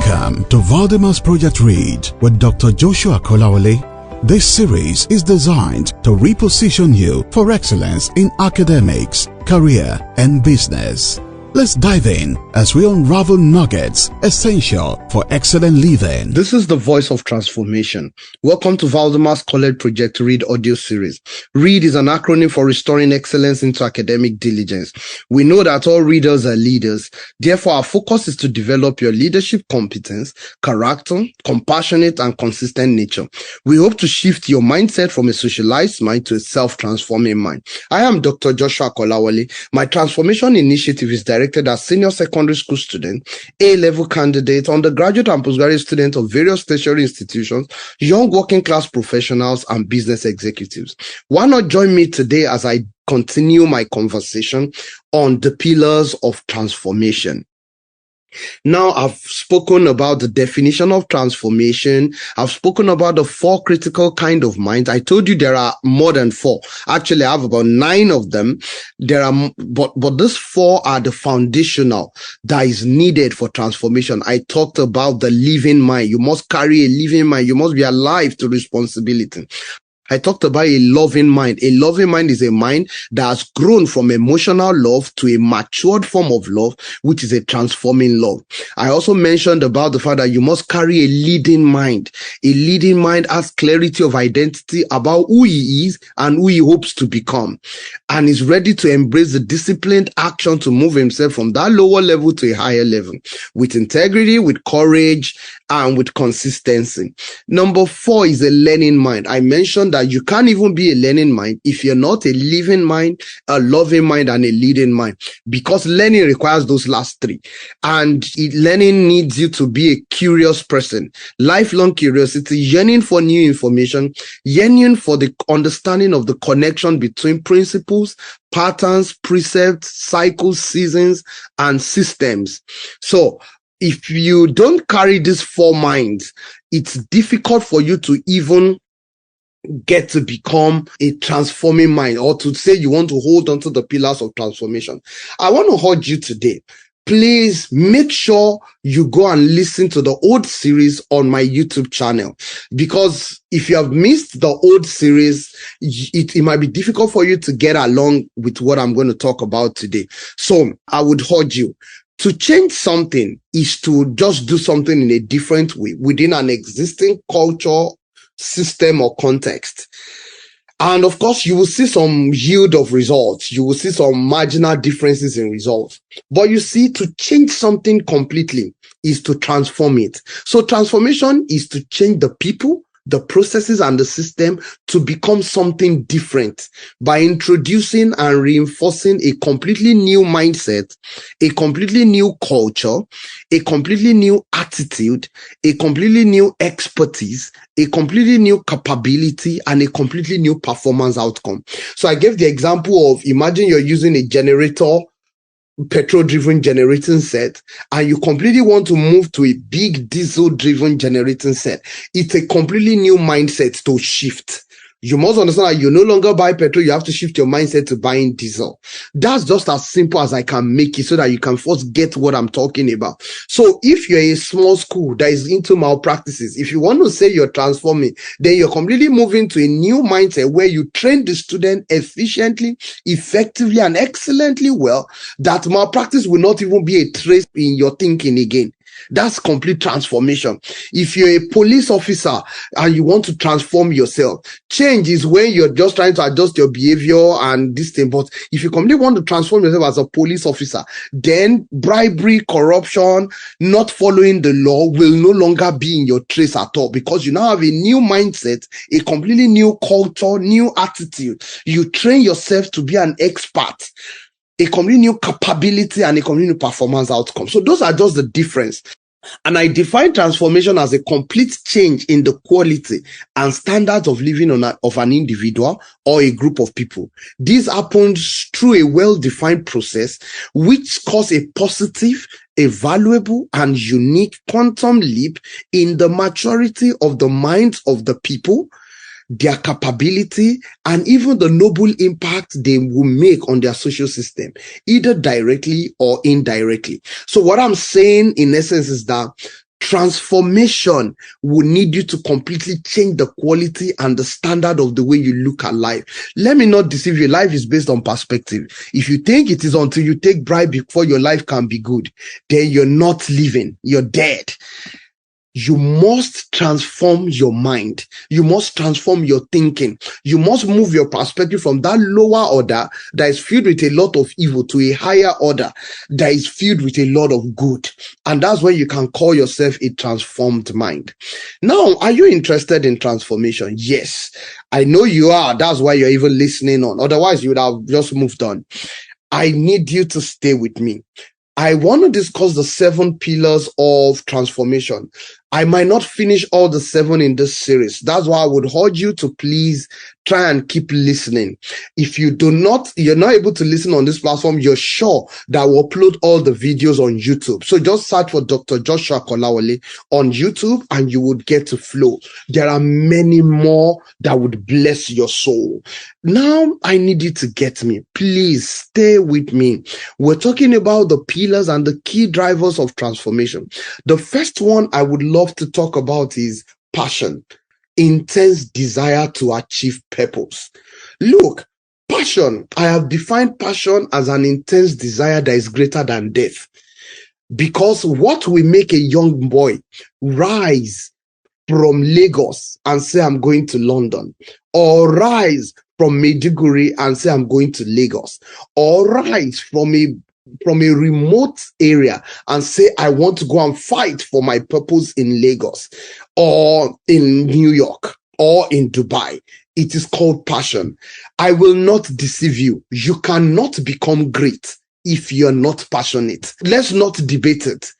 Welcome to Valdymas Project Read with Dr. Joshua Kolawole. This series is designed to reposition you for excellence in academics, career, and business. Let's dive in as we unravel nuggets essential for excellent living. This is the voice of transformation. Welcome to Valdymas College Project Read audio series. READ is an acronym for Restoring Excellence into Academic Diligence. We know that all readers are leaders. Therefore, our focus is to develop your leadership competence, character, compassionate, and consistent nature. We hope to shift your mindset from a socialized mind to a self-transforming mind. I am Dr. Joshua Kolawole. My transformation initiative is directed at senior secondary school students, A-level candidates, undergraduate and postgraduate students of various tertiary institutions, young working class professionals, and business executives. Why not join me today as I continue my conversation on the pillars of transformation? Now, I've spoken about the definition of transformation. I've spoken about the 4 critical kind of minds. I told you there are more than 4. Actually, I have about 9 of them. But these 4 are the foundational that is needed for transformation. I talked about the living mind. You must carry a living mind. You must be alive to responsibility. I talked about a loving mind. A loving mind is a mind that has grown from emotional love to a matured form of love, which is a transforming love. I also mentioned about the fact that you must carry a leading mind. A leading mind has clarity of identity about who he is and who he hopes to become, and is ready to embrace the disciplined action to move himself from that lower level to a higher level with integrity, with courage, and with consistency. Number 4 is a learning mind. I mentioned that you can't even be a learning mind if you're not a living mind, a loving mind, and a leading mind, because learning requires those last 3. And learning needs you to be a curious person, lifelong curiosity, yearning for new information, yearning for the understanding of the connection between principles, patterns, precepts, cycles, seasons, and systems. So, if you don't carry these 4 minds, it's difficult for you to even get to become a transforming mind, or to say you want to hold on to the pillars of transformation. I want to urge you today, please make sure you go and listen to the old series on my YouTube channel, because if you have missed the old series, it might be difficult for you to get along with what I'm going to talk about today. So I would urge you, to change something is to just do something in a different way within an existing culture, system, or context. And of course, you will see some yield of results. You will see some marginal differences in results. But you see, to change something completely is to transform it. So transformation is to change the people, the processes, and the system to become something different by introducing and reinforcing a completely new mindset, a completely new culture, a completely new attitude, a completely new expertise, a completely new capability, and a completely new performance outcome. So I gave the example of, imagine you're using a generator, petrol-driven generating set, and you completely want to move to a big diesel-driven generating set. It's a completely new mindset to shift. You must understand that you no longer buy petrol, you have to shift your mindset to buying diesel. That's just as simple as I can make it, so that you can first get what I'm talking about. So if you're a small school that is into malpractices, if you want to say you're transforming, then you're completely moving to a new mindset where you train the student efficiently, effectively, and excellently well, that malpractice will not even be a trace in your thinking again. That's complete transformation. If you're a police officer and you want to transform yourself, change is when you're just trying to adjust your behavior and this thing. But if you completely want to transform yourself as a police officer, then bribery, corruption, not following the law will no longer be in your trace at all, because you now have a new mindset, a completely new culture, new attitude. You train yourself to be an expert, a completely new capability, and a completely new performance outcome. So those are just the difference. And I define transformation as a complete change in the quality and standards of living of an individual or a group of people. This happens through a well-defined process which causes a positive, a valuable, and unique quantum leap in the maturity of the minds of the people, their capability, and even the noble impact they will make on their social system, either directly or indirectly. So what I'm saying in essence is that Transformation will need you to completely change the quality and the standard of the way you look at life. Let me not deceive you. Life is based on perspective. If you think it is until you take bribe before your life can be good, then you're not living. You're dead. You must transform your mind. You must transform your thinking. You must move your perspective from that lower order that is filled with a lot of evil to a higher order that is filled with a lot of good. And that's when you can call yourself a transformed mind. Now, are you interested in transformation? Yes, I know you are. That's why you're even listening on. Otherwise, you would have just moved on. I need you to stay with me. I want to discuss the 7 pillars of transformation. I might not finish all the 7 in this series. That's why I would urge you to please try and keep listening. If you're not able to listen on this platform, you're sure that we'll upload all the videos on YouTube. So just search for Dr. Joshua Kolawole on YouTube and you would get to flow. There are many more that would bless your soul. Now, I need you to get me. Please stay with me. We're talking about the pillars and the key drivers of transformation. The first one I would love to talk about is passion. Intense desire to achieve purpose. Look, passion, I have defined passion as an intense desire that is greater than death. Because what will make a young boy rise from Lagos and say, I'm going to London, or rise from Maiduguri and say, I'm going to Lagos, or rise from a remote area and say, I want to go and fight for my purpose in Lagos or in New York or in Dubai. It is called passion. I will not deceive you. You cannot become great if you're not passionate. Let's not debate it.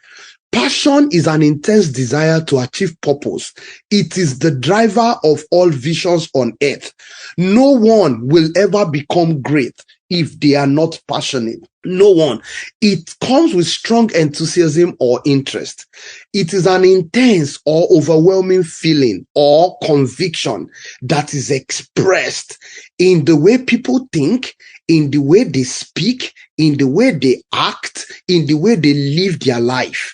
Passion is an intense desire to achieve purpose. It is the driver of all visions on earth. No one will ever become great if they are not passionate. No one. It comes with strong enthusiasm or interest. It is an intense or overwhelming feeling or conviction that is expressed in the way people think, in the way they speak, in the way they act, in the way they live their life.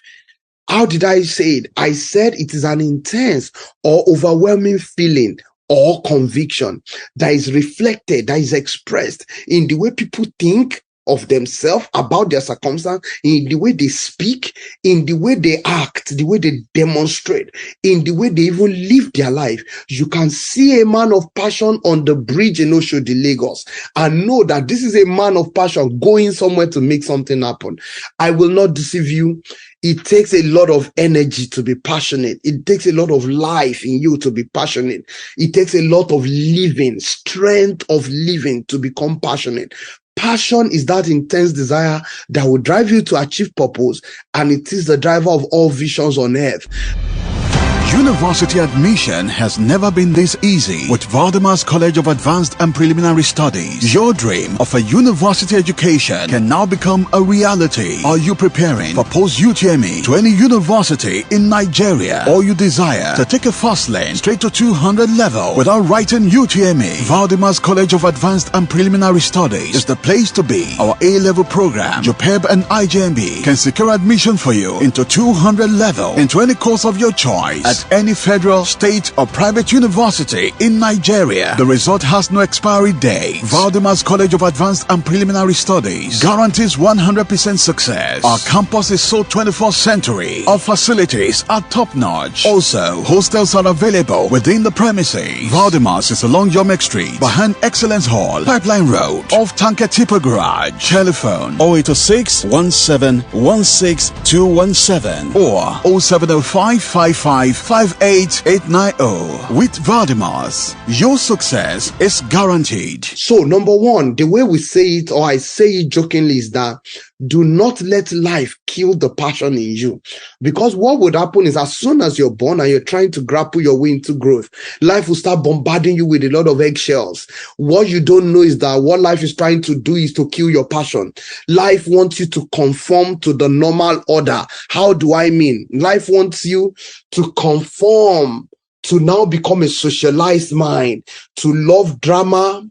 How did I say it? I said it is an intense or overwhelming feeling or conviction that is reflected, that is expressed in the way people think of themselves, about their circumstance, in the way they speak, in the way they act, the way they demonstrate, in the way they even live their life. You can see a man of passion on the bridge in Oshodi, Lagos, and know that this is a man of passion going somewhere to make something happen. I will not deceive you. It takes a lot of energy to be passionate. It takes a lot of life in you to be passionate. It takes a lot of living, strength of living to become passionate. Passion is that intense desire that will drive you to achieve purpose, and it is the driver of all visions on earth. University admission has never been this easy with Valdymas College of Advanced and Preliminary Studies. Your dream of a university education can now become a reality. Are you preparing for post-UTME to any university in Nigeria, or you desire to take a fast lane straight to 200 level without writing UTME? Valdymas College of Advanced and Preliminary Studies is the place to be. Our A-level program, JUPEB and IJMB, can secure admission for you into 200 level into any course of your choice at any federal, state, or private university in Nigeria. The result has no expiry date. Valdymas College of Advanced and Preliminary Studies guarantees 100% success. Our campus is so 21st century. Our facilities are top-notch. Also, hostels are available within the premises. Valdymas is along Yomek Street, behind Excellence Hall, Pipeline Road, off Tanker Tipper Garage. Telephone 0806 1716 217 or 0705 55 58890. With Valdymas, your success is guaranteed. So, number one, the way we say it, or I say it jokingly, is that do not let life kill the passion in you. Because what would happen is, as soon as you're born and you're trying to grapple your way into growth, life will start bombarding you with a lot of eggshells. What you don't know is that what life is trying to do is to kill your passion. Life wants you to conform to the normal order. How do I mean? Life wants you to conform, to now become a socialized mind, to love drama,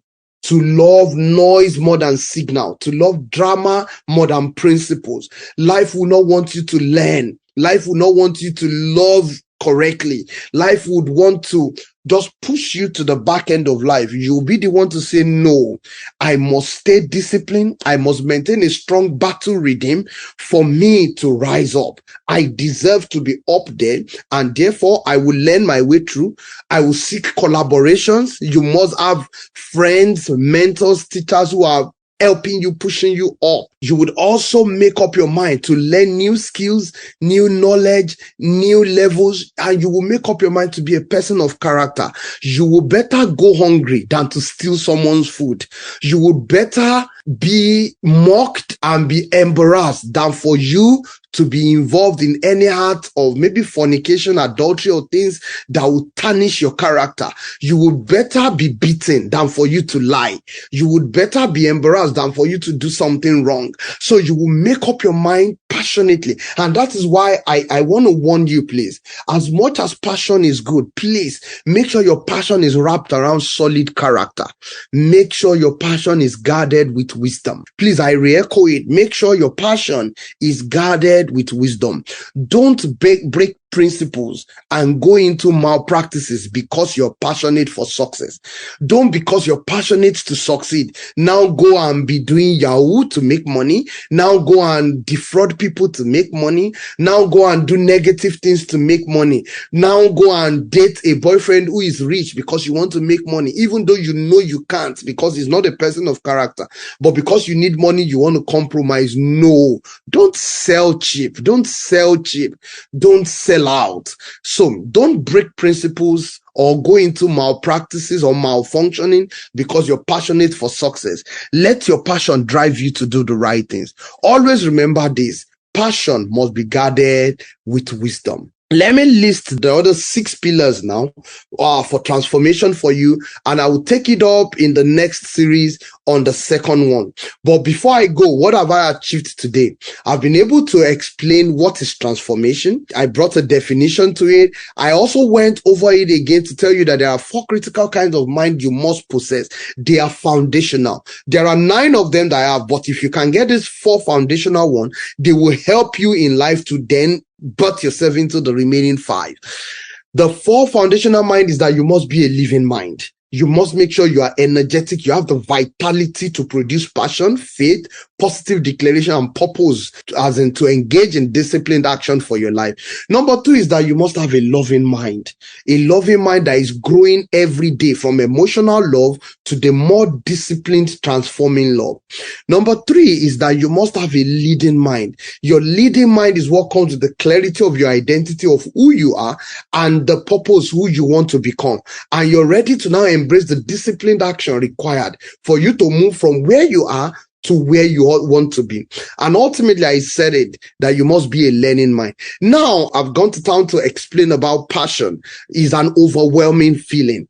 to love noise more than signal, to love drama more than principles. Life will not want you to learn Life will not want you to love correctly. Life would want to just push you to the back end of life. You'll be the one to say, no, I must stay disciplined. I must maintain a strong battle rhythm for me to rise up. I deserve to be up there, and therefore I will learn my way through. I will seek collaborations. You must have friends, mentors, teachers who are helping you, pushing you up. You would also make up your mind to learn new skills, new knowledge, new levels, and you will make up your mind to be a person of character. You will better go hungry than to steal someone's food. You would better be mocked and be embarrassed than for you to be involved in any act of maybe fornication, adultery, or things that will tarnish your character. You would better be beaten than for you to lie. You would better be embarrassed than for you to do something wrong. So you will make up your mind passionately. And that is why I want to warn you, please. As much as passion is good, please make sure your passion is wrapped around solid character. Make sure your passion is guarded with wisdom. Please, I re-echo it. Make sure your passion is guarded with wisdom. Don't break principles and go into malpractices because you're passionate for success. Don't, because you're passionate to succeed, now go and be doing Yahoo to make money. Now go and defraud people to make money. Now go and do negative things to make money. Now go and date a boyfriend who is rich because you want to make money, even though you know you can't because he's not a person of character. But because you need money, you want to compromise. No, don't sell cheap. Don't sell cheap. Don't sell out. So don't break principles or go into malpractices or malfunctioning because you're passionate for success. Let your passion drive you to do the right things. Always remember this: passion must be guarded with wisdom. Let me list the other 6 pillars now for transformation for you, and I will take it up in the next series on the second one. But before I go, what have I achieved today? I've been able to explain what is transformation. I brought a definition to it. I also went over it again to tell you that there are 4 critical kinds of mind you must possess. They are foundational. There are 9 of them that I have, but if you can get this 4 foundational one, they will help you in life to then birth yourself into the remaining 5. The 4 foundational mind is that you must be a living mind. You must make sure you are energetic. You have the vitality to produce passion, faith, positive declaration, and purpose, as in to engage in disciplined action for your life. Number 2 is that you must have a loving mind. A loving mind that is growing every day from emotional love to the more disciplined, transforming love. Number 3 is that you must have a leading mind. Your leading mind is what comes with the clarity of your identity of who you are and the purpose who you want to become. And you're ready to now embrace the disciplined action required for you to move from where you are to where you want to be. And ultimately, I said it, that you must be a learning mind. Now, I've gone to town to explain about passion. It's an overwhelming feeling.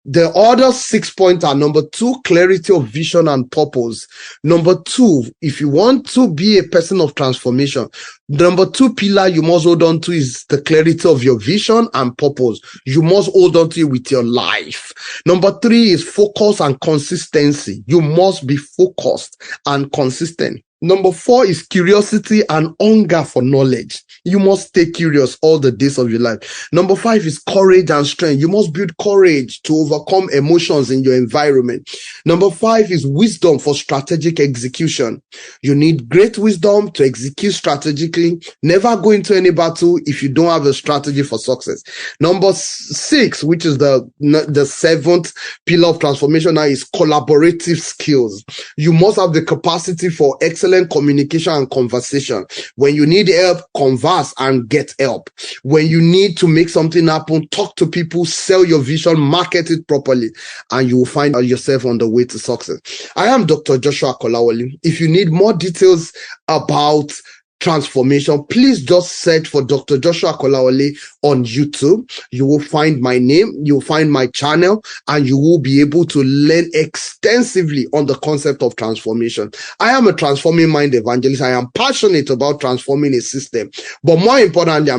The other 6 points are: number 2, clarity of vision and purpose. Number 2, if you want to be a person of transformation, number 2 pillar you must hold on to is the clarity of your vision and purpose. You must hold on to it with your life. Number 3 is focus and consistency. You must be focused and consistent. Number 4 is curiosity and hunger for knowledge. You must stay curious all the days of your life. Number 5 is courage and strength. You must build courage to overcome emotions in your environment. Number 5 is wisdom for strategic execution. You need great wisdom to execute strategically. Never go into any battle if you don't have a strategy for success. Number 6, which is the 7th pillar of transformation now, is collaborative skills. You must have the capacity for excellent communication and conversation. When you need help, converse and get help. When you need to make something happen, talk to people, sell your vision, market it properly, and you will find yourself on the way to success. I am Dr. Joshua Kolawole. If you need more details about transformation, please just search for Dr. Joshua Kolawole on YouTube. You will find my name, you'll find my channel, and you will be able to learn extensively on the concept of transformation. I am a transforming mind evangelist. I am passionate about transforming a system, but more importantly,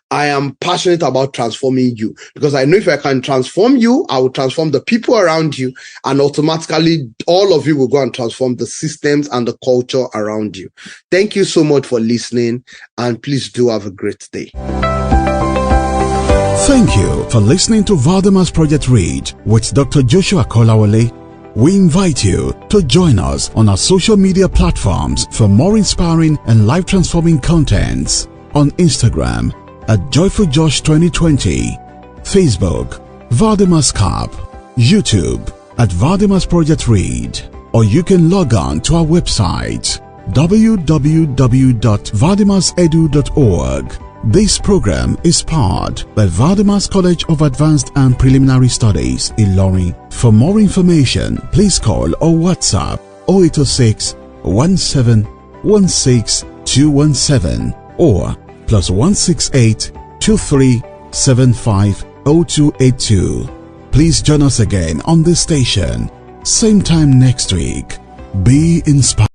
I am passionate about transforming you, because I know if I can transform you, I will transform the people around you, and automatically all of you will go and transform the systems and the culture around you. you. Thank you so much for listening, and please do have a great day. Thank you for listening to Valdymas Project Read with Dr. Joshua Kolawole. We invite you to join us on our social media platforms for more inspiring and life-transforming contents. On Instagram at JoyfulJosh2020, Facebook Valdymas Cap, YouTube at Valdymas Project Read, or you can log on to our website www.valdymasedu.org. This program is powered by Valdymas College of Advanced and Preliminary Studies, Ilorin. For more information, please call or WhatsApp 0806 1716 217 or +168 23 75 0282. Please join us again on this station, same time next week. Be inspired.